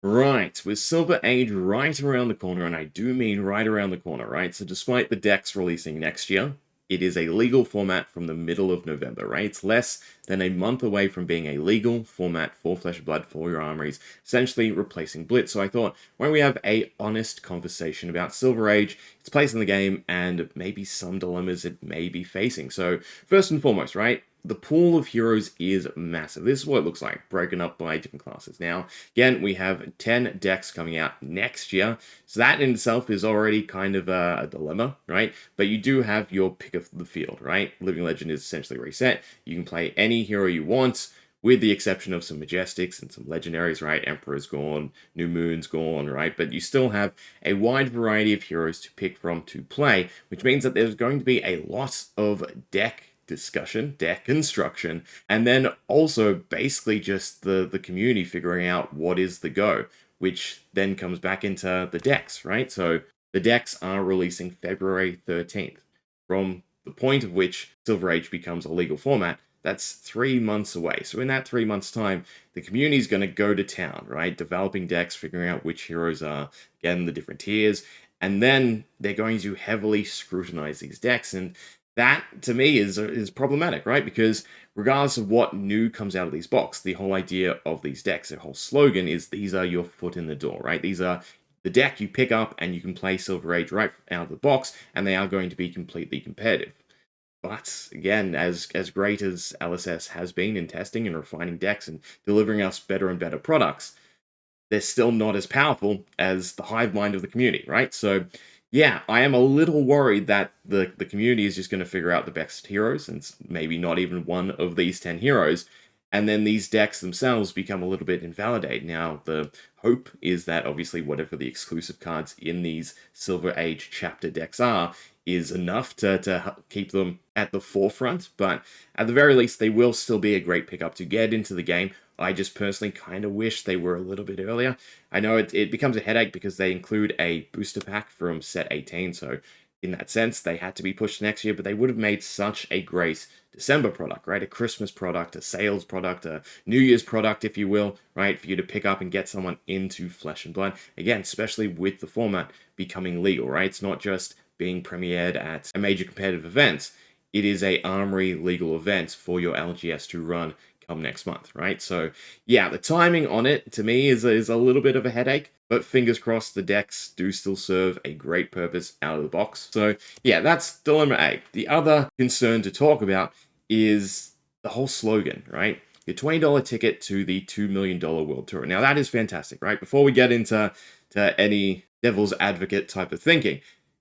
Right, with Silver Age right around the corner, and I do mean right around the corner, right? So despite the decks releasing next year, it is a legal format from the middle of November, right? It's less than a month away from being a legal format for Flesh and Blood for your armories, essentially replacing Blitz. So I thought, why don't we have a honest conversation about Silver Age, its place in the game, and maybe some dilemmas it may be facing. So first and foremost, right? The pool of heroes is massive. This is what it looks like, broken up by different classes. Now, again, we have 10 decks coming out next year, so that in itself is already kind of a dilemma, right? But you do have your pick of the field, right? Living Legend is essentially reset. You can play any hero you want, with the exception of some Majestics and some Legendaries, right? Emperor's gone, New Moon's gone, right? But you still have a wide variety of heroes to pick from to play, which means that there's going to be a lot of deck discussion, deck construction, and then also basically just the community figuring out what is the go, which then comes back into the decks, right? So the decks are releasing February 13th. From the point of which Silver Age becomes a legal format, that's 3 months away. So in that 3 months' time, the community is going to go to town, right? Developing decks, figuring out which heroes are, again, the different tiers, and then they're going to heavily scrutinize these decks. And that to me is problematic, right? Because regardless of what new comes out of these box, the whole idea of these decks, their whole slogan is these are your foot in the door, right? These are the deck you pick up and you can play Silver Age right out of the box, and they are going to be completely competitive. But again, as great as LSS has been in testing and refining decks and delivering us better and better products, they're still not as powerful as the hive mind of the community, right? So yeah, I am a little worried that the community is just going to figure out the best heroes, and maybe not even one of these 10 heroes, and then these decks themselves become a little bit invalidated. Now, the hope is that obviously whatever the exclusive cards in these Silver Age chapter decks are, is enough to keep them at the forefront, but at the very least, they will still be a great pickup to get into the game. I just personally kind of wish they were a little bit earlier. I know it becomes a headache because they include a booster pack from set 18, so in that sense, they had to be pushed next year, but they would have made such a great December product, right? A Christmas product, a sales product, a New Year's product, if you will, right? For you to pick up and get someone into Flesh and Blood. Again, especially with the format becoming legal, right? It's not just being premiered at a major competitive event. It is a Armory legal event for your LGS to run come next month, right? So yeah, the timing on it to me is a little bit of a headache, but fingers crossed the decks do still serve a great purpose out of the box. So yeah, that's dilemma A. The other concern to talk about is the whole slogan, right? Your $20 ticket to the $2 million World Tour. Now that is fantastic, right? Before we get into any devil's advocate type of thinking,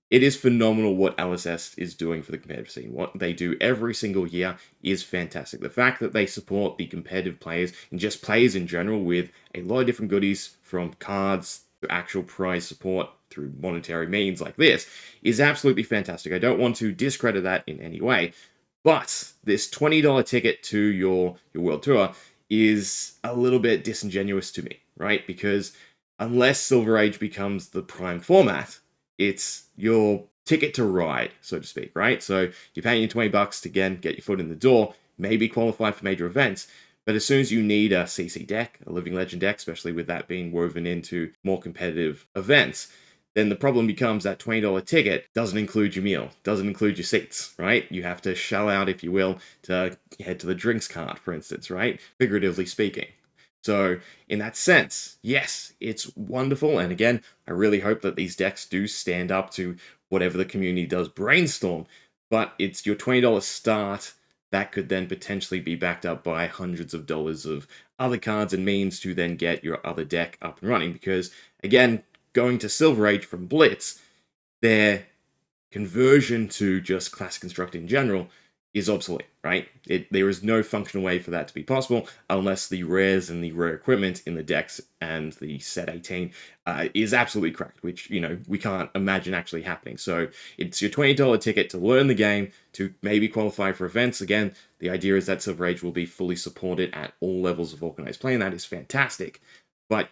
it is phenomenal what LSS is doing for the competitive scene. What they do every single year is fantastic. The fact that they support the competitive players and just players in general with a lot of different goodies, from cards to actual prize support through monetary means like this, is absolutely fantastic. I don't want to discredit that in any way, but this $20 ticket to your World Tour is a little bit disingenuous to me, right? Because unless Silver Age becomes the prime format, it's your ticket to ride, so to speak, right? So you're paying your $20 to, again, get your foot in the door, maybe qualify for major events, but as soon as you need a CC deck, a Living Legend deck, especially with that being woven into more competitive events, then the problem becomes that $20 ticket doesn't include your meal, doesn't include your seats, right? You have to shell out, if you will, to head to the drinks cart, for instance, right? Figuratively speaking. So in that sense, yes, it's wonderful. And again, I really hope that these decks do stand up to whatever the community does brainstorm. But it's your $20 start that could then potentially be backed up by hundreds of dollars of other cards and means to then get your other deck up and running. Because again, going to Silver Age from Blitz, their conversion to just class construct in general is obsolete, right? There is no functional way for that to be possible unless the rares and the rare equipment in the decks and the set 18 is absolutely cracked, which, we can't imagine actually happening. So it's your $20 ticket to learn the game, to maybe qualify for events. Again, the idea is that Silver Age will be fully supported at all levels of organized play, and that is fantastic. But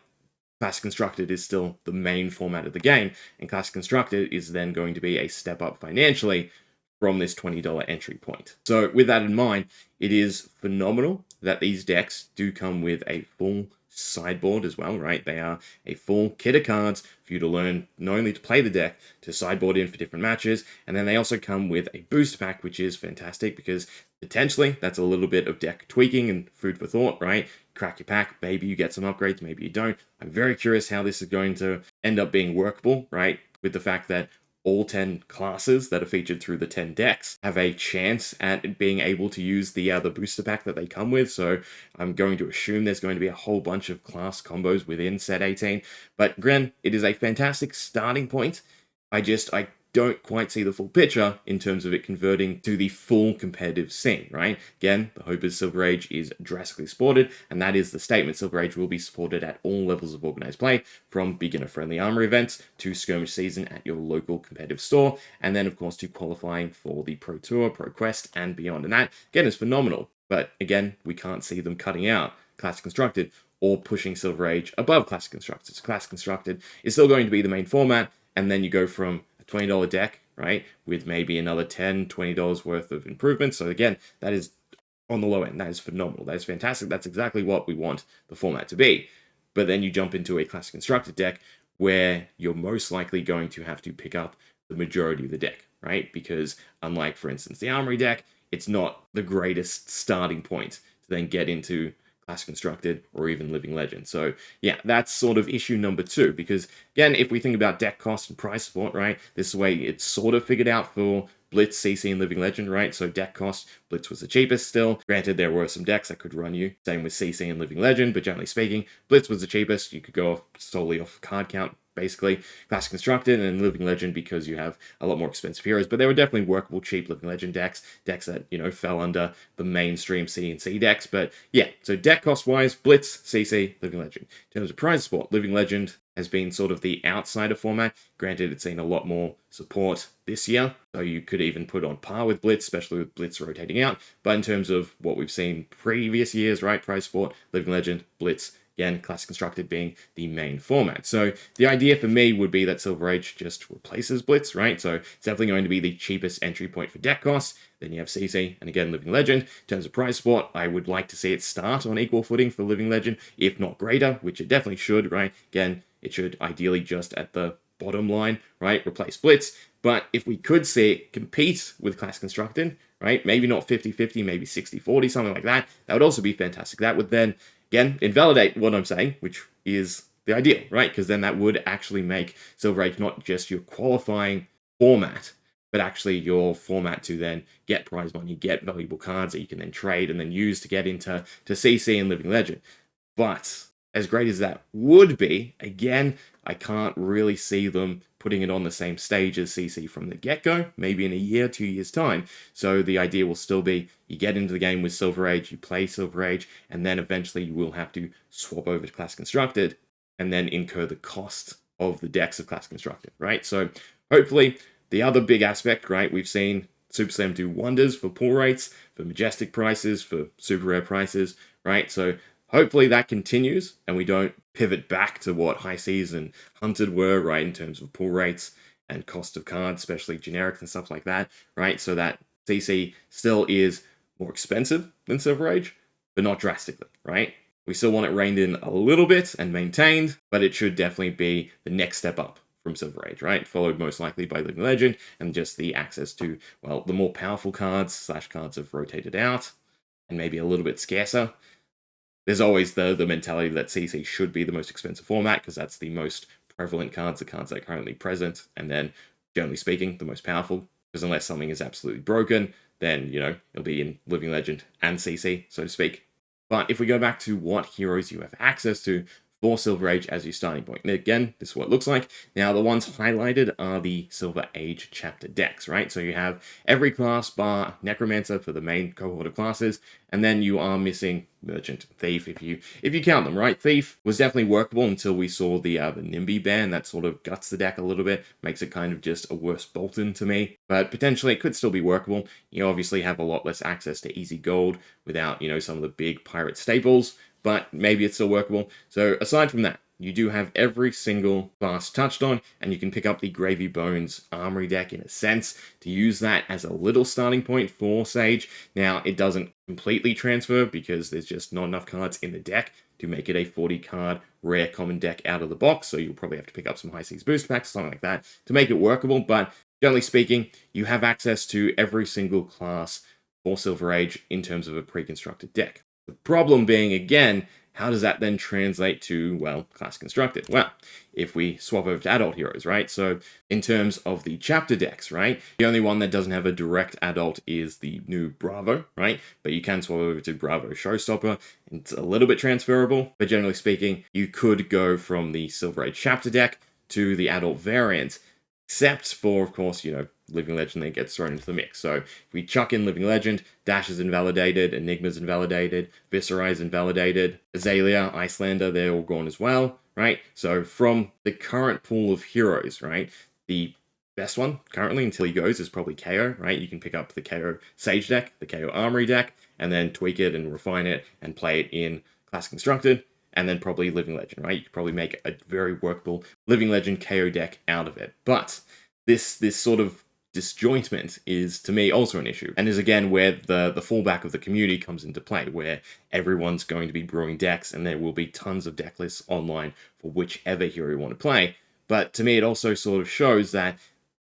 Classic Constructed is still the main format of the game, and Classic Constructed is then going to be a step up financially from this $20 entry point. So with that in mind, it is phenomenal that these decks do come with a full sideboard as well, right? They are a full kit of cards for you to learn not only to play the deck, to sideboard in for different matches, and then they also come with a booster pack, which is fantastic because potentially that's a little bit of deck tweaking and food for thought, right? Crack your pack, maybe you get some upgrades, maybe you don't. I'm very curious how this is going to end up being workable, right? With the fact that all 10 classes that are featured through the 10 decks have a chance at being able to use the booster pack that they come with. So I'm going to assume there's going to be a whole bunch of class combos within set 18. But again, it is a fantastic starting point. I don't quite see the full picture in terms of it converting to the full competitive scene, right? Again, the hope is Silver Age is drastically supported, and that is the statement. Silver Age will be supported at all levels of organized play, from beginner-friendly armor events to skirmish season at your local competitive store, and then, of course, to qualifying for the Pro Tour, Pro Quest, and beyond. And that, again, is phenomenal. But again, we can't see them cutting out Classic Constructed or pushing Silver Age above Classic Constructed. So Classic Constructed is still going to be the main format, and then you go from $20 deck, right, with maybe another $10, $20 worth of improvements. So again, that is on the low end. That is phenomenal. That is fantastic. That's exactly what we want the format to be. But then you jump into a Classic Constructed deck where you're most likely going to have to pick up the majority of the deck, right? Because unlike, for instance, the Armory deck, it's not the greatest starting point to then get into Classic Constructed, or even Living Legend. So yeah, that's sort of issue number 2, because again, if we think about deck cost and price support, right, this way it's sort of figured out for Blitz, CC, and Living Legend, right? So deck cost, Blitz was the cheapest still. Granted, there were some decks that could run you, same with CC and Living Legend, but generally speaking, Blitz was the cheapest. You could go solely off card count, basically. Classic Constructed and Living Legend because you have a lot more expensive heroes, but they were definitely workable, cheap Living Legend decks that, you know, fell under the mainstream C and C decks. But yeah, so deck cost wise, Blitz, CC, Living Legend. In terms of prize support, Living Legend has been sort of the outsider format. Granted, it's seen a lot more support this year, so you could even put on par with Blitz, especially with Blitz rotating out. But in terms of what we've seen previous years, right, prize support, Living Legend, Blitz, again, Classic Constructed being the main format. So the idea for me would be that Silver Age just replaces Blitz, right? So it's definitely going to be the cheapest entry point for deck costs. Then you have CC, and again, Living Legend. In terms of prize support, I would like to see it start on equal footing for Living Legend, if not greater, which it definitely should, right? Again, it should ideally just at the bottom line, right, replace Blitz. But if we could see it compete with Classic Constructed, right, maybe not 50-50, maybe 60-40, something like that, that would also be fantastic. That would then, again, invalidate what I'm saying, which is the ideal, right? Because then that would actually make Silver Age not just your qualifying format, but actually your format to then get prize money, get valuable cards that you can then trade and then use to get into CC and Living Legend. But as great as that would be, again, I can't really see them putting it on the same stage as CC from the get-go, maybe in a year, 2 years' time. So the idea will still be, you get into the game with Silver Age, you play Silver Age, and then eventually you will have to swap over to Classic Constructed, and then incur the cost of the decks of Classic Constructed, right? So hopefully, the other big aspect, right, we've seen Super Slam do wonders for pull rates, for Majestic prices, for super rare prices, right? So hopefully that continues and we don't pivot back to what High Seas and Hunted were, right, in terms of pull rates and cost of cards, especially generics and stuff like that, right? So that CC still is more expensive than Silver Age, but not drastically, right? We still want it reined in a little bit and maintained, but it should definitely be the next step up from Silver Age, right? Followed most likely by Living Legend and just the access to, well, the more powerful cards / cards have rotated out and maybe a little bit scarcer. There's always the mentality that CC should be the most expensive format because that's the most prevalent cards, the cards that are currently present, and then, generally speaking, the most powerful. Because unless something is absolutely broken, then, you know, it'll be in Living Legend and CC, so to speak. But if we go back to what heroes you have access to for Silver Age as your starting point. And again, this is what it looks like. Now, the ones highlighted are the Silver Age chapter decks, right? So you have every class bar Necromancer for the main cohort of classes, and then you are missing Merchant, Thief, if you count them, right? Thief was definitely workable until we saw the NIMBY ban. That sort of guts the deck a little bit, makes it kind of just a worse Bolton to me. But potentially it could still be workable. You obviously have a lot less access to easy gold without, you know, some of the big pirate staples, but maybe it's still workable. So aside from that, you do have every single class touched on, and you can pick up the Gravy Bones Armory deck in a sense to use that as a little starting point for Sage. Now, it doesn't completely transfer because there's just not enough cards in the deck to make it a 40 card rare common deck out of the box. So you'll probably have to pick up some High Seas booster packs, something like that, to make it workable. But generally speaking, you have access to every single class for Silver Age in terms of a pre-constructed deck. The problem being, again, how does that then translate to, well, class constructed? Well, if we swap over to adult heroes, right? So in terms of the chapter decks, right? The only one that doesn't have a direct adult is the new Bravo, right? But you can swap over to Bravo Showstopper. It's a little bit transferable, but generally speaking, you could go from the Silver Age chapter deck to the adult variant, except for, of course, Living Legend then gets thrown into the mix. So if we chuck in Living Legend, Dash is invalidated, Enigma's invalidated, Viscera is invalidated, Azalea, Icelander, they're all gone as well, right? So from the current pool of heroes, right, the best one currently until he goes is probably KO, right? You can pick up the KO Sage deck, the KO Armory deck, and then tweak it and refine it and play it in Class Constructed, and then probably Living Legend, right? You could probably make a very workable Living Legend KO deck out of it. But this sort of disjointment is, to me, also an issue, and is again where the fallback of the community comes into play, where everyone's going to be brewing decks, and there will be tons of deck lists online for whichever hero you want to play. But to me, it also sort of shows that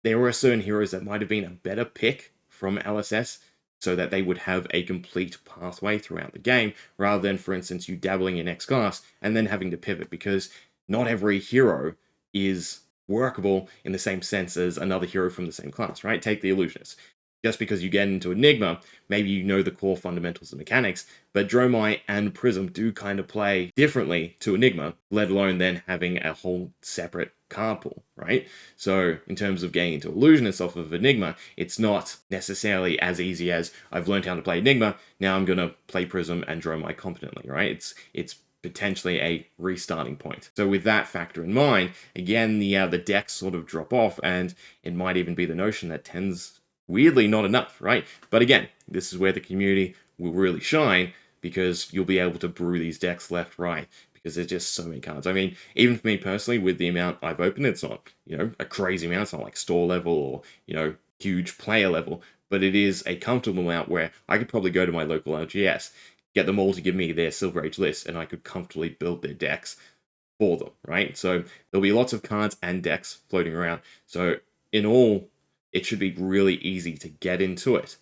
there were certain heroes that might have been a better pick from LSS, so that they would have a complete pathway throughout the game, rather than, for instance, you dabbling in X class and then having to pivot, because not every hero is workable in the same sense as another hero from the same class, right? Take the Illusionist. Just because you get into Enigma, maybe you know the core fundamentals of mechanics, but Dromai and Prism do kind of play differently to Enigma, let alone then having a whole separate card pool, right? So in terms of getting into Illusionist off of Enigma, it's not necessarily as easy as I've learned how to play Enigma, now I'm going to play Prism and Dromai competently, right? It's potentially a restarting point. So with that factor in mind, again, the decks sort of drop off, and it might even be the notion that 10's weirdly not enough, right? But again, this is where the community will really shine, because you'll be able to brew these decks left, right, because there's just so many cards. I mean, even for me personally, with the amount I've opened, it's not, a crazy amount. It's not like store level or, huge player level, but it is a comfortable amount where I could probably go to my local LGS, get them all to give me their Silver Age list, and I could comfortably build their decks for them, right? So there'll be lots of cards and decks floating around. So in all, it should be really easy to get into it.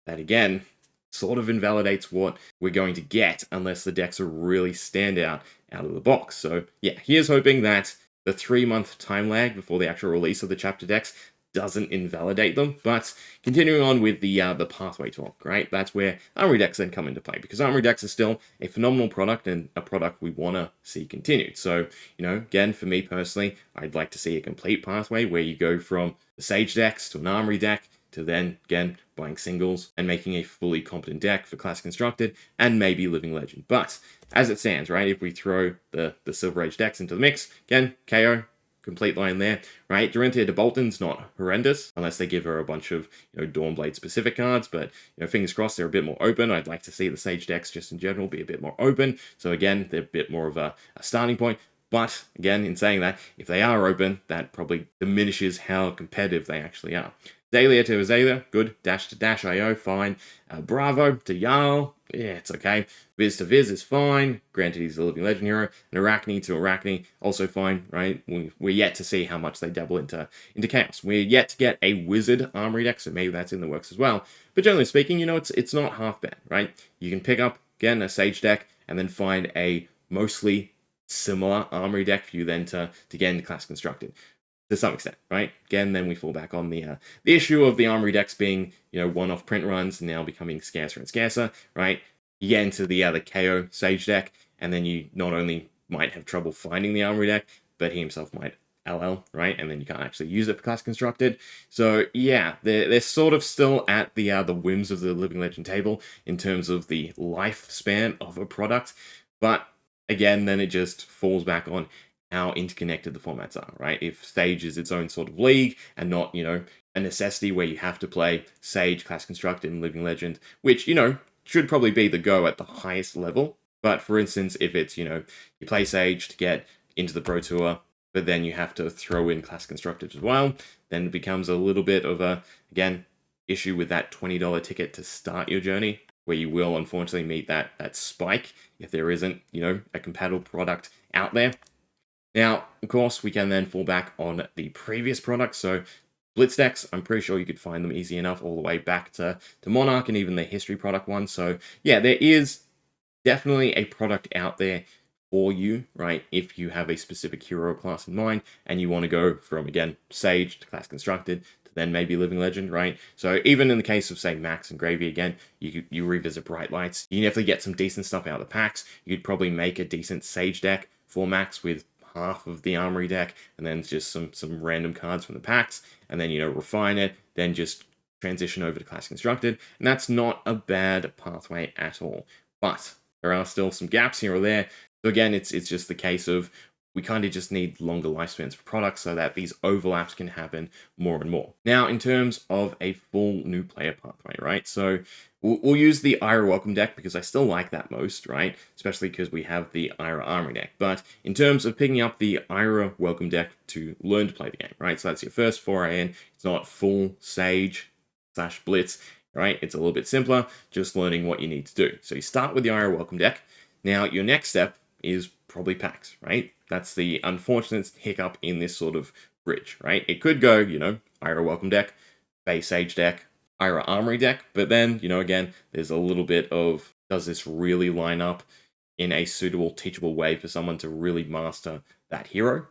That again, sort of invalidates what we're going to get unless the decks are really standout out of the box. So yeah, here's hoping that the 3-month time lag before the actual release of the chapter decks doesn't invalidate them. But continuing on with the pathway talk, right? That's where Armory decks then come into play, because Armory decks are still a phenomenal product and a product we want to see continued. So, again, for me personally, I'd like to see a complete pathway where you go from the Sage decks to an Armory deck to then, again, buying singles and making a fully competent deck for Class Constructed and maybe Living Legend. But as it stands, right, if we throw the Silver Age decks into the mix, again, KO, complete line there, right? Dorinthia de Bolton's not horrendous, unless they give her a bunch of, Dawnblade specific cards, but, fingers crossed they're a bit more open. I'd like to see the Sage decks just in general be a bit more open. So again, they're a bit more of a starting point. But again, in saying that, if they are open, that probably diminishes how competitive they actually are. Azalea to Azalea, good. Dash to Dash IO, fine. Bravo to Jarl, yeah, it's okay. Viz to Viz is fine. Granted, he's a Living Legend hero. And Arachne to Arachne, also fine, right? We're yet to see how much they double into Chaos. We're yet to get a Wizard Armory deck, so maybe that's in the works as well. But generally speaking, it's not half bad, right? You can pick up, again, a Sage deck, and then find a mostly similar Armory deck for you then to get into Class Constructed. To some extent, right? Again, then we fall back on the issue of the Armory decks being, one-off print runs, now becoming scarcer and scarcer, right? You get into the KO Sage deck, and then you not only might have trouble finding the Armory deck, but he himself might LL, right? And then you can't actually use it for Class Constructed. So yeah, they're sort of still at the whims of the Living Legend table in terms of the lifespan of a product, but again, then it just falls back on how interconnected the formats are, right? If Sage is its own sort of league and not, a necessity where you have to play Sage, Class Constructed, and Living Legend, which, should probably be the go at the highest level. But for instance, if it's, you play Sage to get into the Pro Tour, but then you have to throw in Class Constructed as well, then it becomes a little bit of a, again, issue with that $20 ticket to start your journey. where you will unfortunately meet that spike if there isn't, a compatible product out there. Now, of course, we can then fall back on the previous product. So Blitz decks, I'm pretty sure you could find them easy enough all the way back to Monarch and even the history product one. So yeah, there is definitely a product out there for you, right? If you have a specific hero class in mind and you want to go from, again, S.Age to Class Constructed to then maybe Living Legend, right? So even in the case of, say, Max and Gravy, again, you revisit Bright Lights, you can definitely get some decent stuff out of the packs. You could probably make a decent Sage deck for Max with half of the Armory deck, and then just some random cards from the packs, and then, refine it, then just transition over to Class Constructed, and that's not a bad pathway at all. But there are still some gaps here or there. So again, it's just the case of we kind of just need longer lifespans for products so that these overlaps can happen more and more. Now, in terms of a full new player pathway, right? So we'll use the Ira Welcome deck because I still like that most, right? Especially because we have the Ira Armory deck. But in terms of picking up the Ira Welcome deck to learn to play the game, right? So that's your first foray in. It's not full Sage/Blitz, right? It's a little bit simpler, just learning what you need to do. So you start with the Ira Welcome deck. Now, your next step is probably packs, right? That's the unfortunate hiccup in this sort of bridge, right? It could go, Ira Welcome deck, base Sage deck, Ira Armory deck, but then, again, there's a little bit of, does this really line up in a suitable, teachable way for someone to really master that hero?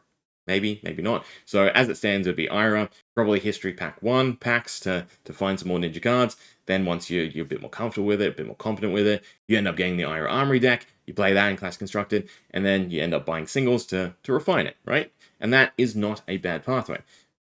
Maybe, maybe not. So as it stands, it would be Ira, probably History Pack 1 packs to find some more ninja cards. Then once you're a bit more comfortable with it, a bit more competent with it, you end up getting the Ira Armory deck, you play that in Class Constructed, and then you end up buying singles to refine it, right? And that is not a bad pathway.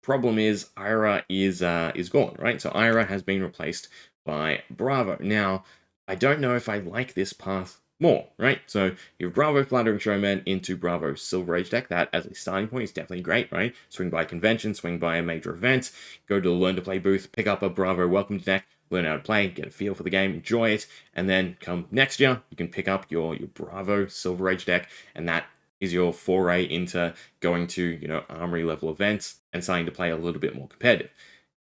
Problem is, Ira is gone, right? So Ira has been replaced by Bravo. Now, I don't know if I like this path more, right? So you have Bravo Flattering Showman into Bravo Silver Age deck. That, as a starting point, is definitely great, right? Swing by a convention, swing by a major event, go to the Learn to Play booth, pick up a Bravo Welcome deck, learn how to play, get a feel for the game, enjoy it, and then come next year, you can pick up your Bravo Silver Age deck, and that is your foray into going to, Armory level events and starting to play a little bit more competitive.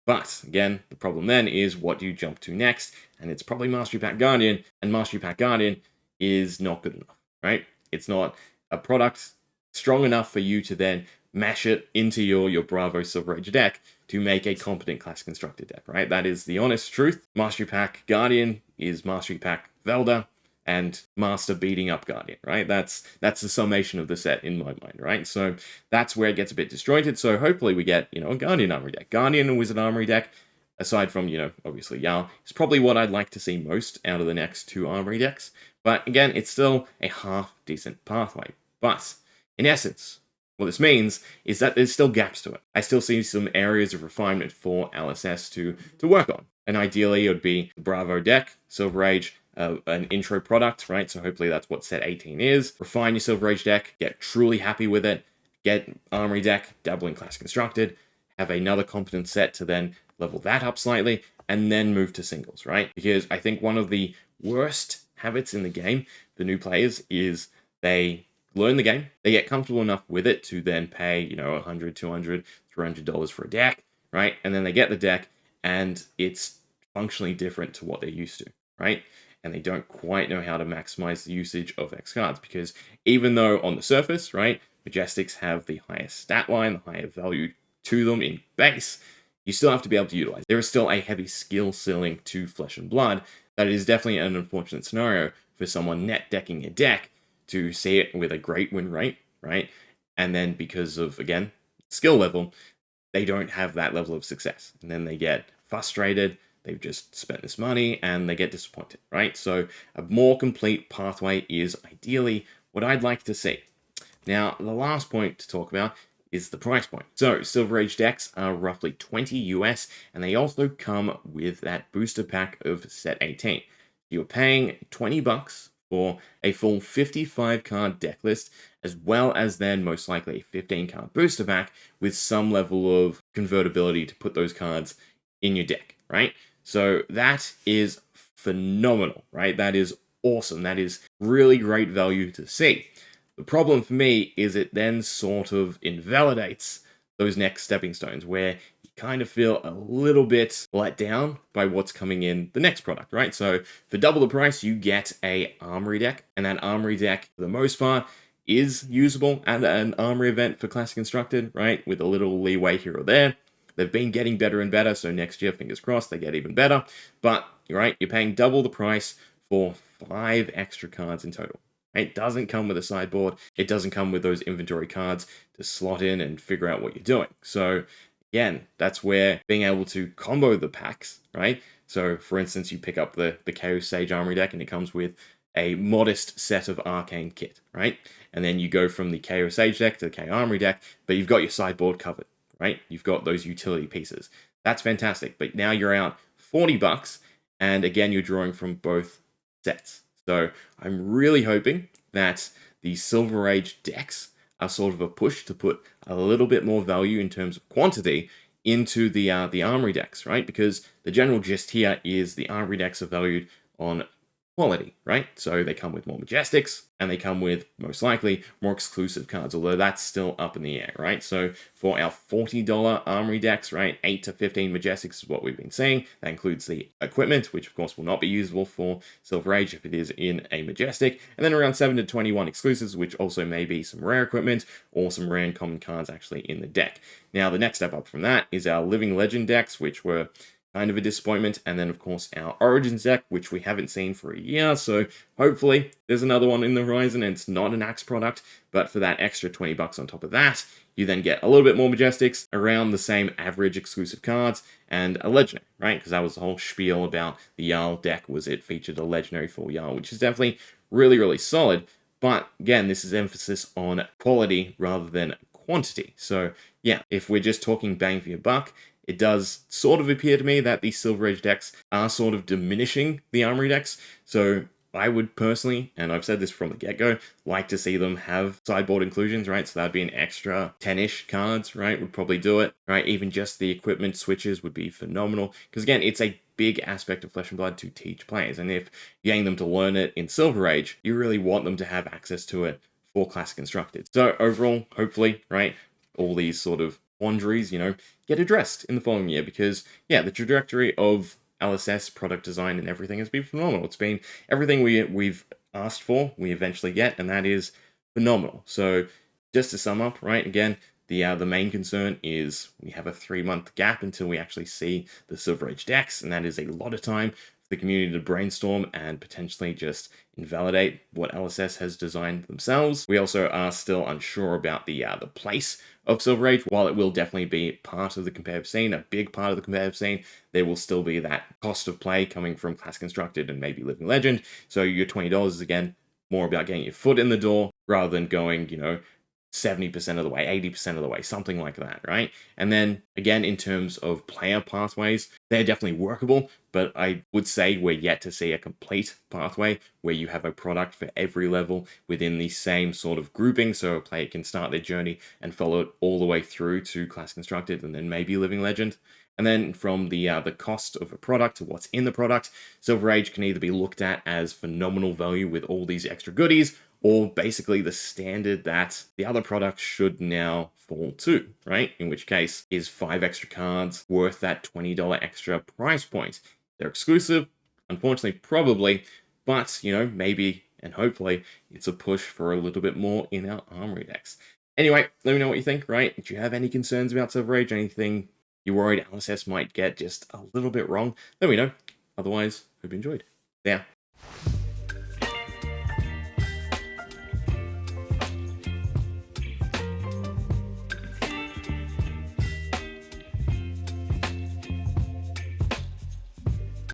But again, the problem then is what do you jump to next? And it's probably Mastery Pack Guardian, and Mastery Pack Guardian is not good enough, right? It's not a product strong enough for you to then mash it into your Bravo Silver Age deck to make a competent Class Constructed deck, right? That is the honest truth. Mastery Pack Guardian is Mastery Pack Velda and Master beating up Guardian, right? That's the summation of the set in my mind, right? So that's where it gets a bit disjointed. So hopefully we get, a Guardian Armory deck. Guardian and Wizard Armory deck, aside from, obviously Jarl, is probably what I'd like to see most out of the next two Armory decks. But again, it's still a half-decent pathway. But in essence, what this means is that there's still gaps to it. I still see some areas of refinement for LSS to work on. And ideally, it would be the Bravo deck, Silver Age, an intro product, right? So hopefully that's what set 18 is. Refine your Silver Age deck, get truly happy with it, get Armory deck, dabble in Class Constructed, have another competent set to then level that up slightly, and then move to singles, right? Because I think one of the worst habits in the game for new players is they learn the game, they get comfortable enough with it to then pay, $100, $200, $300 for a deck, right? And then they get the deck and it's functionally different to what they're used to, right? And they don't quite know how to maximize the usage of X cards because even though on the surface, right, Majestics have the highest stat line, the higher value to them in base, you still have to be able to utilize. There is still a heavy skill ceiling to Flesh and Blood that is definitely an unfortunate scenario for someone net decking a deck to see it with a great win rate, right? And then because of, again, skill level, they don't have that level of success. And then they get frustrated, they've just spent this money, and they get disappointed, right? So a more complete pathway is ideally what I'd like to see. Now, the last point to talk about is the price point. So Silver Age decks are roughly 20 US, and they also come with that booster pack of set 18. You're paying $20 for a full 55 card deck list, as well as then most likely a 15 card booster pack with some level of convertibility to put those cards in your deck, right? So that is phenomenal, right? That is awesome. That is really great value to see. The problem for me is it then sort of invalidates those next stepping stones where you kind of feel a little bit let down by what's coming in the next product, right? So for double the price, you get a armory deck, and that armory deck, for the most part, is usable at an armory event for Classic Constructed, right? With a little leeway here or there. They've been getting better and better, so next year, fingers crossed, they get even better. But, right, you're paying double the price for 5 extra cards in total. It doesn't come with a sideboard. It doesn't come with those inventory cards to slot in and figure out what you're doing. So, again, that's where being able to combo the packs, right? So, for instance, you pick up the S.Age Armory deck, and it comes with a modest set of Arcane kit, right? And then you go from the S.Age deck to the K Armory deck, but you've got your sideboard covered, right? You've got those utility pieces. That's fantastic. But now you're out $40, and again, you're drawing from both sets. So I'm really hoping that the Silver Age decks are sort of a push to put a little bit more value in terms of quantity into the Armory decks, right? Because the general gist here is the Armory decks are valued on quality, right? So they come with more Majestics, and they come with, most likely, more exclusive cards, although that's still up in the air, right? So for our $40 Armory decks, right, 8 to 15 Majestics is what we've been seeing. That includes the equipment, which of course will not be usable for Silver Age if it is in a Majestic, and then around 7 to 21 exclusives, which also may be some rare equipment or some rare and common cards actually in the deck. Now, the next step up from that is our Living Legend decks, which were kind of a disappointment, and then of course our Origins deck, which we haven't seen for a year, so hopefully there's another one in the horizon, and it's not an Axe product, but for that extra $20 on top of that, you then get a little bit more Majestics, around the same average exclusive cards, and a Legendary, right? Because that was the whole spiel about the Jarl deck, was it featured a Legendary for Jarl, which is definitely really, really solid, but again, this is emphasis on quality rather than quantity. So yeah, if we're just talking bang for your buck, it does sort of appear to me that the Silver Age decks are sort of diminishing the Armory decks. So I would personally, and I've said this from the get-go, like to see them have sideboard inclusions, right? So that'd be an extra 10-ish cards, right? Would probably do it, right? Even just the equipment switches would be phenomenal. Because again, it's a big aspect of Flesh and Blood to teach players. And if you're getting them to learn it in Silver Age, you really want them to have access to it for Classic Constructed. So overall, hopefully, right, all these sort of quandaries, get addressed in the following year, because yeah, the trajectory of LSS product design and everything has been phenomenal. It's been everything we've asked for, we eventually get, and that is phenomenal. So just to sum up, right, again, the main concern is we have a 3-month gap until we actually see the Silver Age decks, and that is a lot of time for the community to brainstorm and potentially just invalidate what LSS has designed themselves. We also are still unsure about the place of Silver Age. While it will definitely be part of the competitive scene, a big part of the competitive scene, there will still be that cost of play coming from Classic Constructed and maybe Living Legend. So your $20 is, again, more about getting your foot in the door rather than going, 70% of the way, 80% of the way, something like that, right? And then, again, in terms of player pathways, they're definitely workable, but I would say we're yet to see a complete pathway where you have a product for every level within the same sort of grouping, so a player can start their journey and follow it all the way through to Classic Constructed and then maybe Living Legend. And then from the cost of a product to what's in the product, Silver Age can either be looked at as phenomenal value with all these extra goodies, or basically the standard that the other products should now fall to, right? In which case, is 5 extra cards worth that $20 extra price point? They're exclusive, unfortunately, probably, but, maybe and hopefully it's a push for a little bit more in our Armory decks. Anyway, let me know what you think, right? Do you have any concerns about Silver Age? Anything you're worried LSS might get just a little bit wrong? Let me know. Otherwise, hope you enjoyed. Yeah.